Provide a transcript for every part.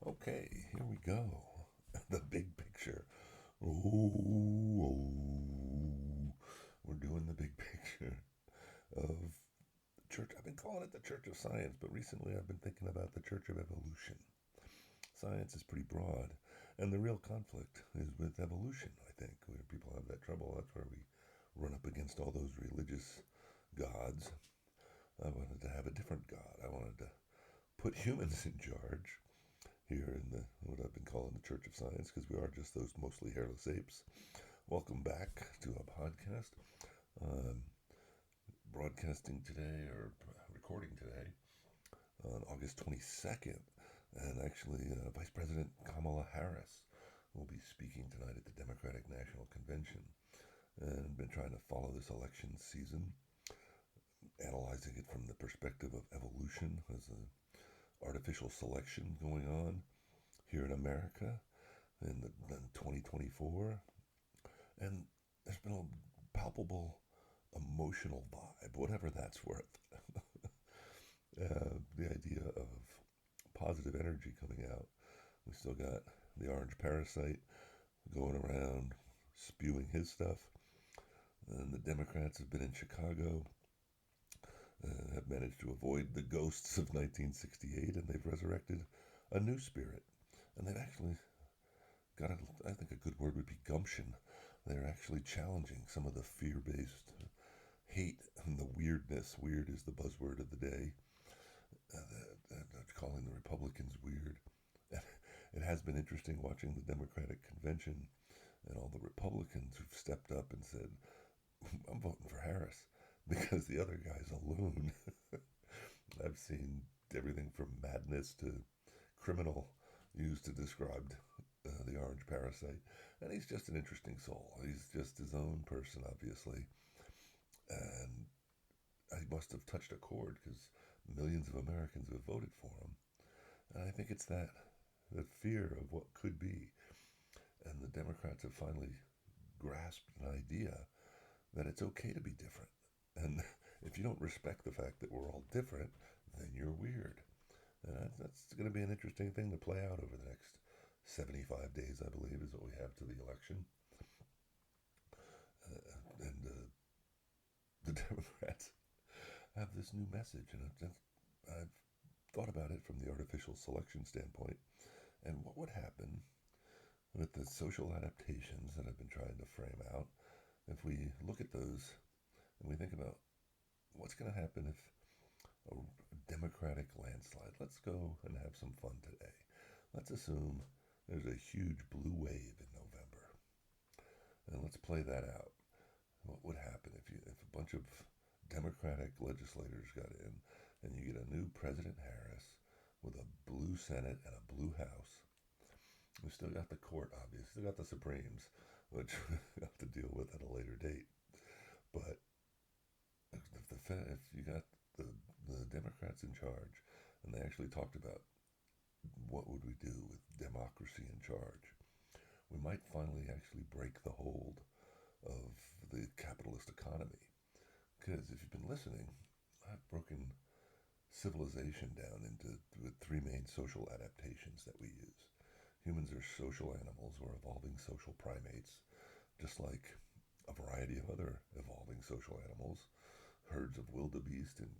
Okay, here we go. The big picture. Oh, we're doing the big picture of the church. I've been calling it the Church of Science, but recently I've been thinking about the Church of Evolution. Science is pretty broad, and the real conflict is with evolution, I think. Where people have that trouble, that's where we run up against all those religious gods. I wanted to have a different God. I wanted to put humans in charge here in the what I've been calling the Church of Science, because we are just those mostly hairless apes. Welcome back to a podcast. Um, Broadcasting today or recording today on August 22nd, and actually Vice President Kamala Harris will be speaking tonight at the Democratic National Convention, and I've been trying to follow this election season, analyzing it from the perspective of evolution as an artificial selection going on here in America in 2024. And there's been a palpable emotional vibe, whatever that's worth. The idea of positive energy coming out. We still got the orange parasite going around spewing his stuff. And the Democrats have been in Chicago, have managed to avoid the ghosts of 1968, and they've resurrected a new spirit. And they've actually got, I think a good word would be gumption. They're actually challenging some of the fear based hate and the weirdness. Weird is the buzzword of the day. Calling the Republicans weird. It has been interesting watching the Democratic convention and all the Republicans who've stepped up and said, I'm voting for Harris because the other guy's a loon. I've seen everything from madness to criminal used to describe the orange parasite. And he's just an interesting soul. He's just his own person, obviously. And I must have touched a chord because millions of Americans have voted for him. And I think it's that fear of what could be. And the Democrats have finally grasped an idea that it's okay to be different. And if you don't respect the fact that we're all different, then you're weird. And that's going to be an interesting thing to play out over the next 75 days, I believe, is what we have to the election. And the Democrats have this new message, and I've thought about it from the artificial selection standpoint, and what would happen with the social adaptations that I've been trying to frame out if we look at those and we think about what's going to happen if a Democratic landslide. Let's go and have some fun today. Let's assume there's a huge blue wave in November, and let's play that out. What would happen if a bunch of Democratic legislators got in and you get a new President Harris with a blue Senate and a blue House? We still got the court, obviously, still got the Supremes, which we have to deal with at a later date. But if you got the Democrats in charge, and they actually talked about what would we do with democracy in charge, we might finally actually break the hold of the capitalist economy. Because if you've been listening, I've broken civilization down into three main social adaptations that we use. Humans are social animals. We're evolving social primates, just like a variety of other evolving social animals, herds of wildebeest and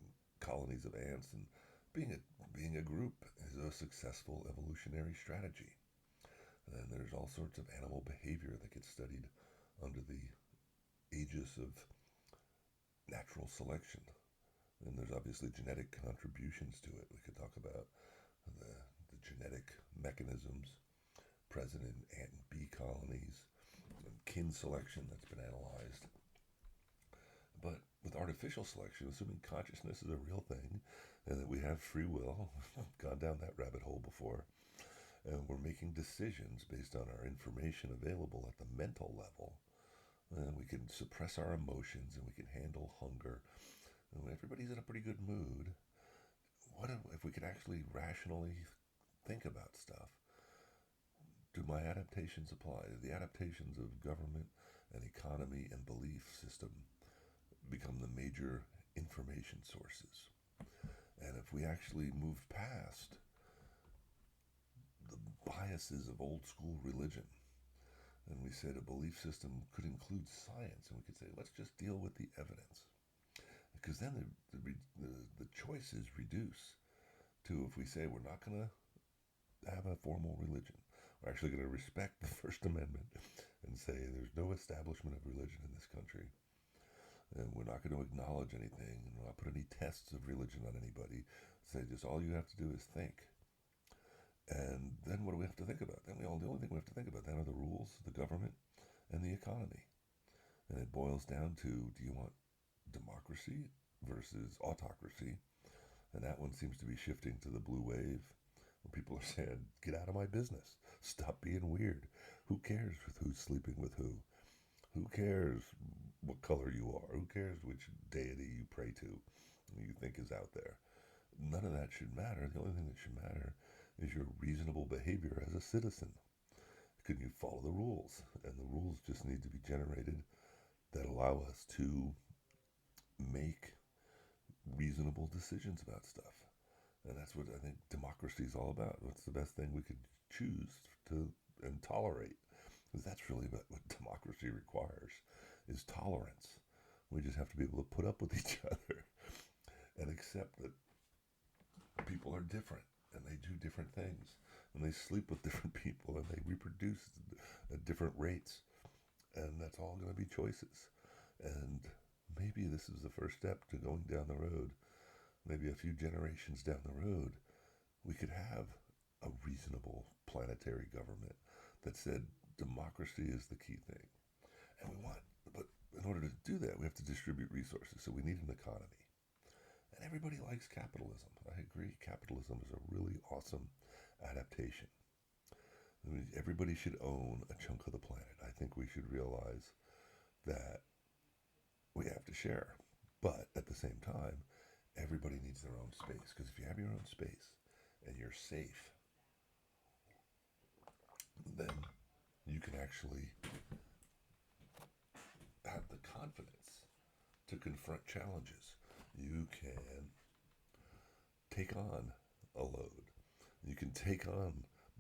colonies of ants, and being a group is a successful evolutionary strategy. And there's all sorts of animal behavior that gets studied under the aegis of natural selection. And there's obviously genetic contributions to it. We could talk about the genetic mechanisms present in ant and bee colonies, and kin selection that's been analyzed. But with artificial selection, assuming consciousness is a real thing and that we have free will, I've gone down that rabbit hole before, and we're making decisions based on our information available at the mental level, and we can suppress our emotions and we can handle hunger. And when everybody's in a pretty good mood, what if we could actually rationally think about stuff? Do my adaptations apply? Do the adaptations of government and economy and belief system become the major information sources? And if we actually move past the biases of old school religion. And we said a belief system could include science, and we could say, let's just deal with the evidence. Because then the choices reduce to, if we say we're not going to have a formal religion, we're actually going to respect the First Amendment and say there's no establishment of religion in this country, and we're not going to acknowledge anything, and we're not put any tests of religion on anybody. Say just all you have to do is think. And then what do we have to think about? The only thing we have to think about then are the rules, the government, and the economy. And it boils down to, do you want democracy versus autocracy? And that one seems to be shifting to the blue wave, where people are saying, get out of my business. Stop being weird. Who cares with who's sleeping with who? Who cares what color you are? Who cares which deity you pray to, you think is out there? None of that should matter. The only thing that should matter is your reasonable behavior as a citizen. Can you follow the rules? And the rules just need to be generated that allow us to make reasonable decisions about stuff. And that's what I think democracy is all about. What's the best thing we could choose to and tolerate? Because that's really what democracy requires, is tolerance. We just have to be able to put up with each other and accept that people are different and they do different things and they sleep with different people and they reproduce at different rates. And that's all going to be choices. And maybe this is the first step to going down the road. Maybe a few generations down the road, we could have a reasonable planetary government that said democracy is the key thing. And but in order to do that, we have to distribute resources. So we need an economy. And everybody likes capitalism. I agree. Capitalism is a really awesome adaptation. I mean, everybody should own a chunk of the planet. I think we should realize that we have to share. But at the same time, everybody needs their own space. Because if you have your own space and you're safe, then you can actually have the confidence to confront challenges. You can take on a load. You can take on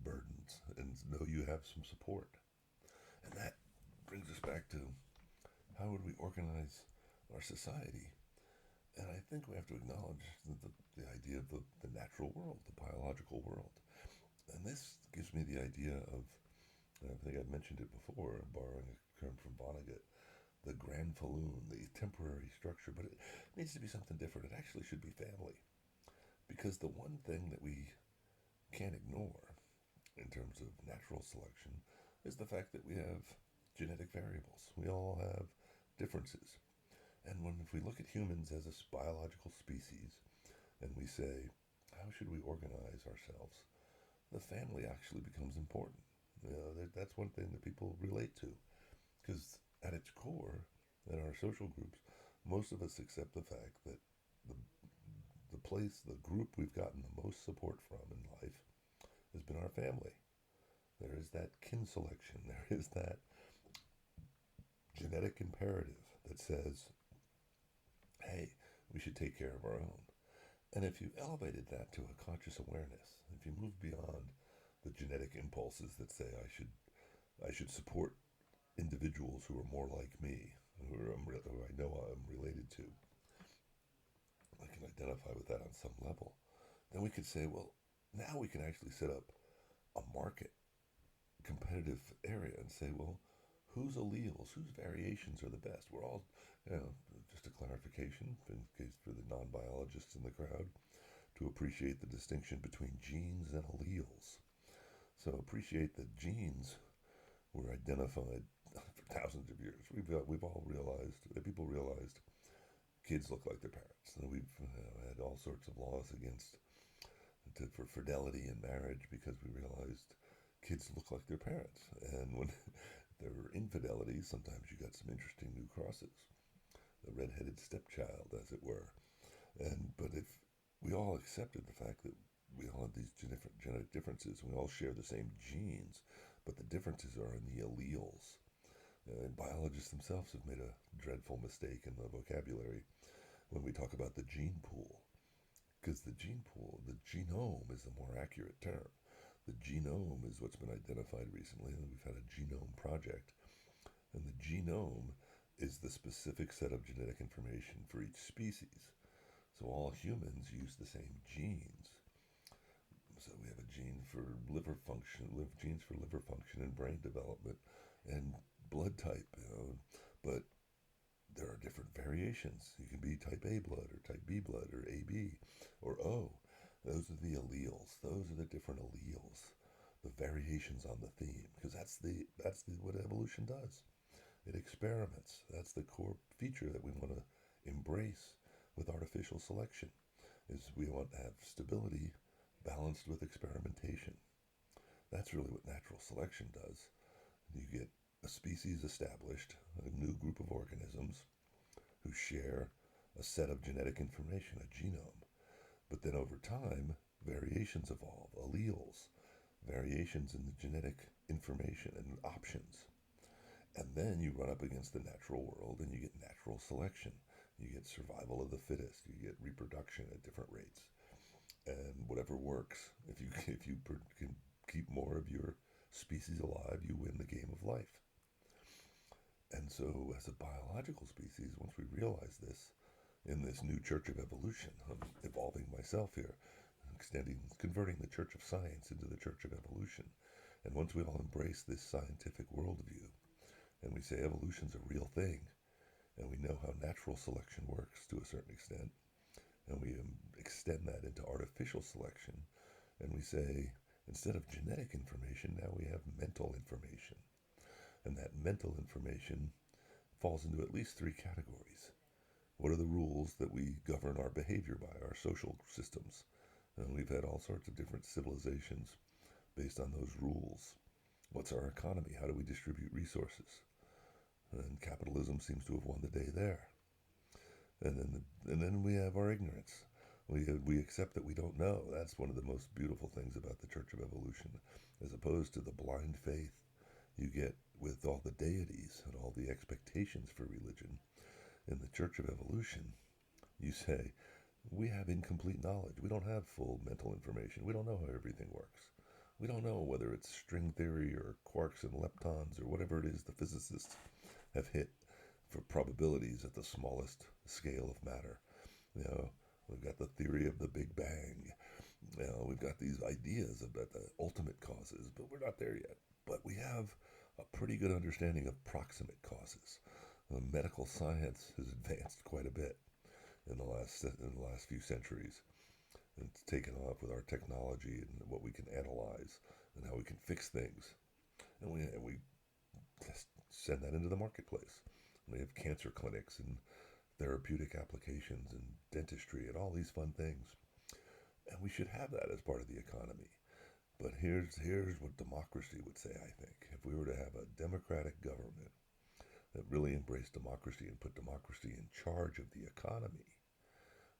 burdens and know you have some support. And that brings us back to, how would we organize our society? And I think we have to acknowledge the idea of the natural world, the biological world. And this gives me the idea of, and I think I've mentioned it before, borrowing a term from Vonnegut, the grand falloon, the temporary structure, but it needs to be something different. It actually should be family. Because the one thing that we can't ignore in terms of natural selection is the fact that we have genetic variables. We all have differences. And if we look at humans as a biological species and we say, how should we organize ourselves? The family actually becomes important. That's one thing that people relate to. Because at its core, in our social groups, most of us accept the fact that the group we've gotten the most support from in life has been our family. There is that kin selection. There is that genetic imperative that says, hey, we should take care of our own. And if you elevated that to a conscious awareness, if you move beyond the genetic impulses that say I should support individuals who are more like me, who I know I'm related to, I can identify with that on some level, then we could say, well, now we can actually set up a market competitive area and say, well, whose alleles, whose variations are the best? We're all, just a clarification in case for the non-biologists in the crowd, to appreciate the distinction between genes and alleles. So appreciate that genes were identified for thousands of years. We've all realized, people realized kids look like their parents. And we've had all sorts of laws for fidelity in marriage because we realized kids look like their parents. And when there were infidelities, sometimes you got some interesting new crosses. The red-headed stepchild, as it were. But if we all accepted the fact that we all have these genetic differences, we all share the same genes, but the differences are in the alleles. And biologists themselves have made a dreadful mistake in the vocabulary when we talk about the gene pool. Because the gene pool, the genome is the more accurate term. The genome is what's been identified recently, and we've had a genome project. And the genome is the specific set of genetic information for each species. So all humans use the same genes. So we have a gene for liver function, genes for liver function and brain development, and blood type. But there are different variations. You can be type A blood or type B blood or AB or O. Those are the alleles. Those are the different alleles. The variations on the theme, because that's what evolution does. It experiments. That's the core feature that we want to embrace with artificial selection. Is we want to have stability balanced with experimentation. That's really what natural selection does. You get a species established, a new group of organisms who share a set of genetic information, a genome. But then over time, variations evolve, alleles, variations in the genetic information and options. And then you run up against the natural world and you get natural selection. You get survival of the fittest. You get reproduction at different rates. And whatever works, if you can keep more of your species alive, you win the game of life. And so, as a biological species, once we realize this in this new church of evolution, I'm evolving myself here, converting the church of science into the church of evolution. And once we all embrace this scientific worldview, and we say evolution's a real thing, and we know how natural selection works to a certain extent, and we extend that into artificial selection, and we say, instead of genetic information, now we have mental information. And that mental information falls into at least three categories. What are the rules that we govern our behavior by, our social systems? And we've had all sorts of different civilizations based on those rules. What's our economy? How do we distribute resources? And capitalism seems to have won the day there. And then we have our ignorance. We accept that we don't know. That's one of the most beautiful things about the Church of Evolution, as opposed to the blind faith you get with all the deities and all the expectations for religion. In the Church of Evolution, you say, we have incomplete knowledge. We don't have full mental information. We don't know how everything works. We don't know whether it's string theory or quarks and leptons or whatever it is the physicists have hit for probabilities at the smallest scale of matter. We've got the theory of the Big Bang. We've got these ideas about the ultimate causes, but we're not there yet. But we have a pretty good understanding of proximate causes. Medical science has advanced quite a bit in the last few centuries. And it's taken off with our technology and what we can analyze and how we can fix things. And we just send that into the marketplace. We have cancer clinics and therapeutic applications and dentistry and all these fun things. And we should have that as part of the economy. But here's what democracy would say, I think. If we were to have a democratic government that really embraced democracy and put democracy in charge of the economy,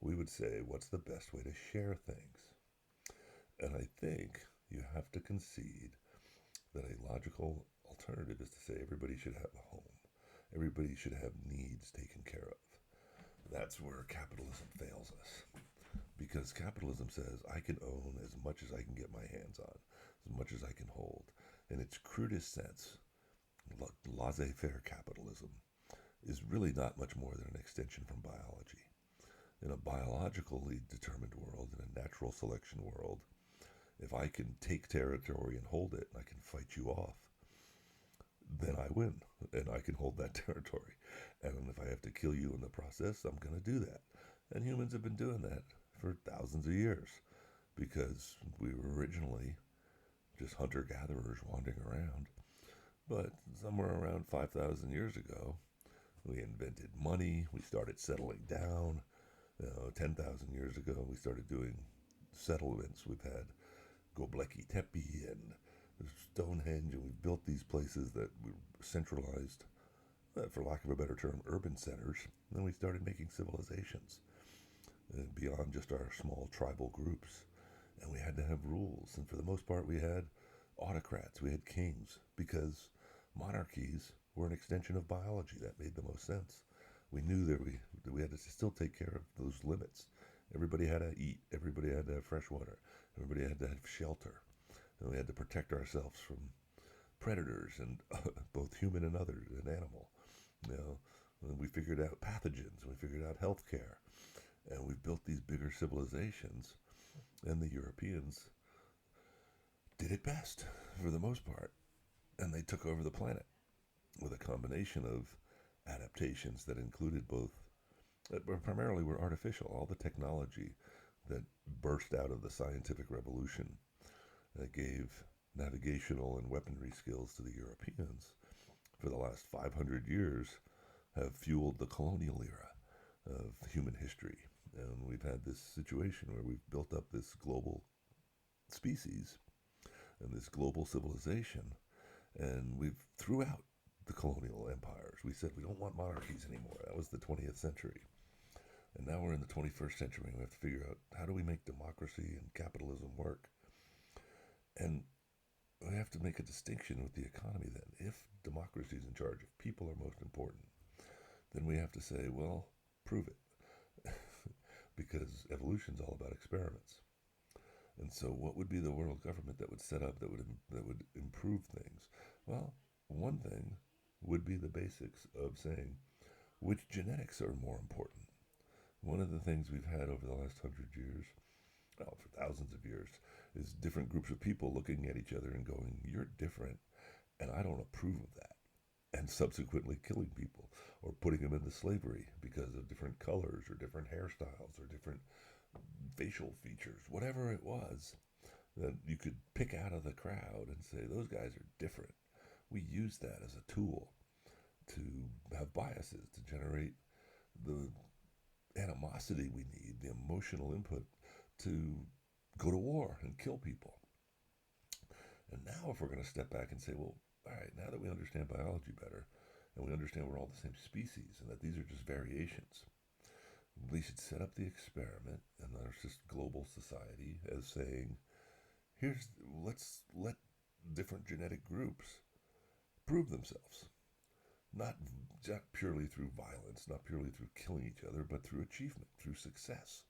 we would say, what's the best way to share things? And I think you have to concede that a logical alternative is to say everybody should have a home. Everybody should have needs taken care of. That's where capitalism fails us. Because capitalism says I can own as much as I can get my hands on, as much as I can hold. In its crudest sense, laissez-faire capitalism is really not much more than an extension from biology. In a biologically determined world, in a natural selection world, if I can take territory and hold it, and I can fight you off, then I win, and I can hold that territory. And if I have to kill you in the process, I'm going to do that. And humans have been doing that for thousands of years, because we were originally just hunter-gatherers wandering around. But somewhere around 5,000 years ago, we invented money, we started settling down. 10,000 years ago, we started doing settlements. We've had Göbekli Tepe and Stonehenge, and we've built these places that were centralized, for lack of a better term, urban centers. And then we started making civilizations beyond just our small tribal groups. And we had to have rules. And for the most part, we had autocrats, we had kings, because monarchies were an extension of biology. That made the most sense. We knew that we had to still take care of those limits. Everybody had to eat. Everybody had to have fresh water. Everybody had to have shelter. And we had to protect ourselves from predators, and both human and other and animal. You know, and we figured out pathogens, we figured out healthcare, and we built these bigger civilizations. And the Europeans did it best for the most part, and they took over the planet with a combination of adaptations that included both, that primarily were artificial. All the technology that burst out of the scientific revolution that gave navigational and weaponry skills to the Europeans for the last 500 years have fueled the colonial era of human history. And we've had this situation where we've built up this global species and this global civilization, and we've throughout the colonial empires, we said we don't want monarchies anymore. That was the 20th century. And now we're in the 21st century, and we have to figure out how do we make democracy and capitalism work. And we have to make a distinction with the economy then. If democracy is in charge, if people are most important, then we have to say, well, prove it. Because evolution's all about experiments. And so what would be the world government that would set up that would improve things? Well, one thing would be the basics of saying which genetics are more important. One of the things we've had over the last 100 years, well, for thousands of years, is different groups of people looking at each other and going, you're different, and I don't approve of that. And subsequently killing people or putting them into slavery because of different colors or different hairstyles or different facial features, whatever it was that you could pick out of the crowd and say, those guys are different. We use that as a tool to have biases, to generate the animosity we need, the emotional input to go to war and kill people. And now, if we're going to step back and say, well, all right, now that we understand biology better and we understand we're all the same species and that these are just variations, we should set up the experiment in our global society as saying, let's let different genetic groups prove themselves. Not purely through violence, not purely through killing each other, but through achievement, through success.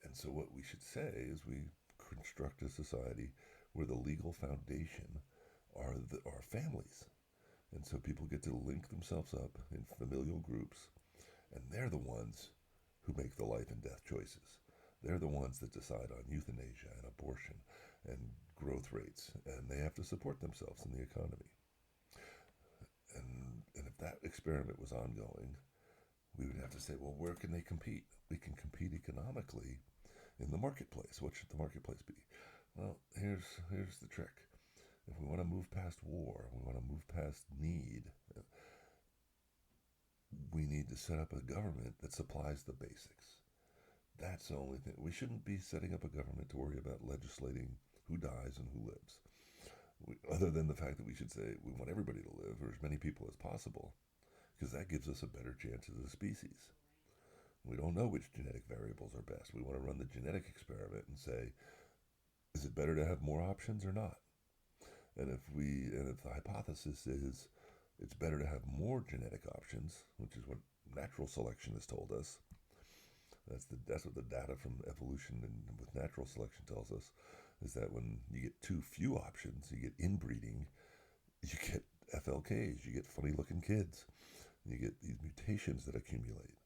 And so what we should say is we construct a society where the legal foundation are families. And so people get to link themselves up in familial groups, and they're the ones who make the life and death choices. They're the ones that decide on euthanasia and abortion and growth rates, and they have to support themselves in the economy. And if that experiment was ongoing, we would have to say, well, where can they compete? We can compete economically in the marketplace. What should the marketplace be? Well, here's the trick. If we want to move past war, we want to move past need, we need to set up a government that supplies the basics. That's the only thing. We shouldn't be setting up a government to worry about legislating who dies and who lives. Other than the fact that we should say we want everybody to live, or as many people as possible, because that gives us a better chance as a species. We don't know which genetic variables are best. We want to run the genetic experiment and say, is it better to have more options or not? And if the hypothesis is it's better to have more genetic options, which is what natural selection has told us. That's what the data from evolution and with natural selection tells us, is that when you get too few options, you get inbreeding, you get FLKs, you get funny looking kids, you get these mutations that accumulate.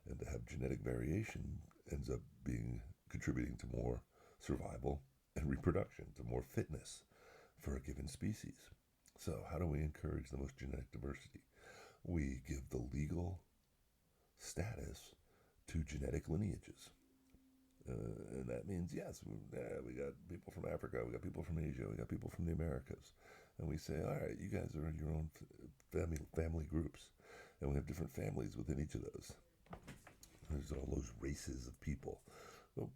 And to have genetic variation ends up contributing to more survival and reproduction, to more fitness for a given species. So how do we encourage the most genetic diversity? We give the legal status to genetic lineages. And that means, yes, we got people from Africa, we got people from Asia, we got people from the Americas. And we say, all right, you guys are in your own family groups. And we have different families within each of those. There's all those races of people.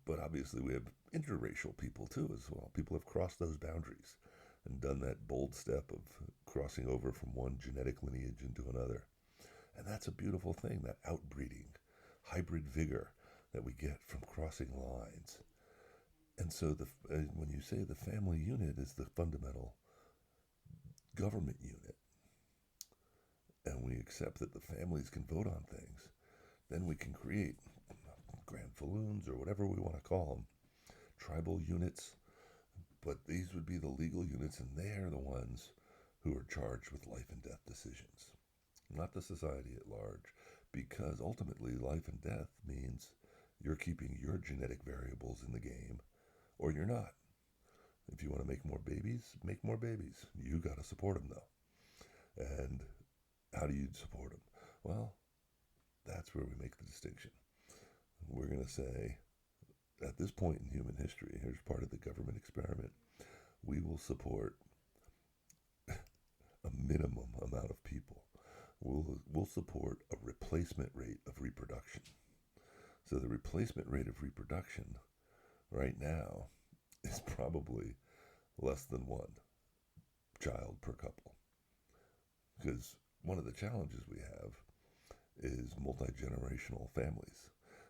But obviously we have interracial people too as well. People have crossed those boundaries and done that bold step of crossing over from one genetic lineage into another. And that's a beautiful thing, that outbreeding, hybrid vigor that we get from crossing lines. And so when you say the family unit is the fundamental government unit, and we accept that the families can vote on things, then we can create grand falloons or whatever we want to call them, tribal units, But these would be the legal units, and they're the ones who are charged with life and death decisions, not the society at large, because ultimately life and death means you're keeping your genetic variables in the game or you're not. If you want to make more babies, make more babies. You got to support them though. And how do you support them? Well, that's where we make the distinction. We're going to say, at this point in human history, here's part of the government experiment, we will support a minimum amount of people. We'll support a replacement rate of reproduction. So the replacement rate of reproduction right now is probably less than one child per couple. Because one of the challenges we have is multi-generational families.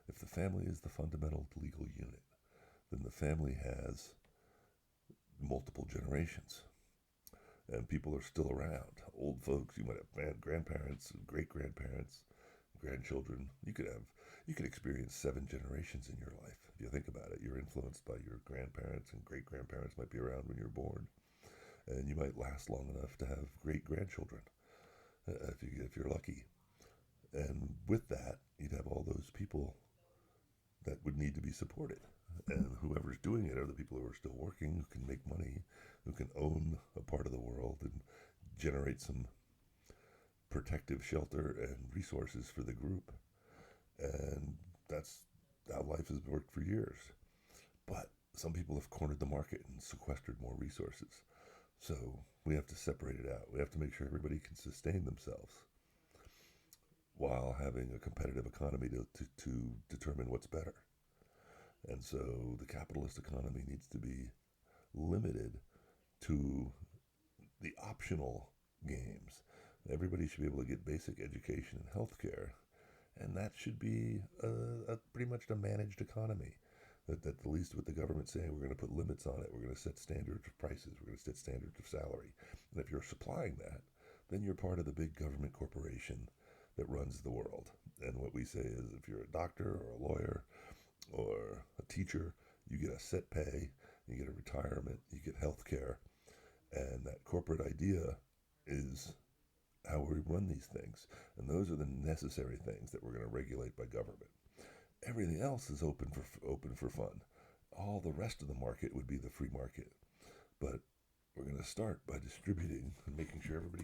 If the family is the fundamental legal unit, then the family has multiple generations. And people are still around. Old folks, you might have grandparents, great grandparents, grandchildren. You could experience 7 generations in your life. If you think about it, you're influenced by your grandparents, and great grandparents might be around when you're born, and you might last long enough to have great grandchildren if you're lucky. And with that, you'd have all those people that would need to be supported. And whoever's doing it are the people who are still working, who can make money, who can own a part of the world and generate some protective shelter and resources for the group. And that's how life has worked for years. But some people have cornered the market and sequestered more resources. So we have to separate it out. We have to make sure everybody can sustain themselves while having a competitive economy to determine what's better. And so the capitalist economy needs to be limited to the optional games. Everybody should be able to get basic education and health care, and that should be pretty much a managed economy. That at least with the government saying we're going to put limits on it, we're going to set standards of prices, we're going to set standards of salary. And if you're supplying that, then you're part of the big government corporation that runs the world. And what we say is if you're a doctor or a lawyer or a teacher, you get a set pay, you get a retirement, you get health care, and that corporate idea is how we run these things. And those are the necessary things that we're going to regulate by government. Everything else is open for fun. All the rest of the market would be the free market. But we're going to start by distributing and making sure everybody